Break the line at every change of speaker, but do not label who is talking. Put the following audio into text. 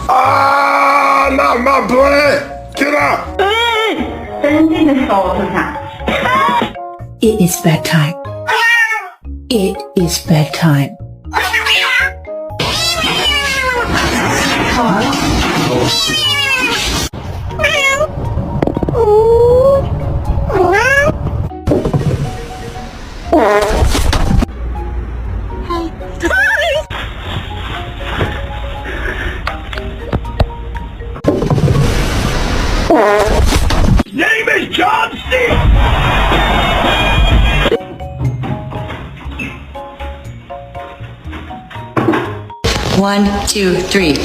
Ah, not my butt! Get up!
真正的手是啥？
It is bedtime. It is bedtime.
Name is John C.
One, two, three.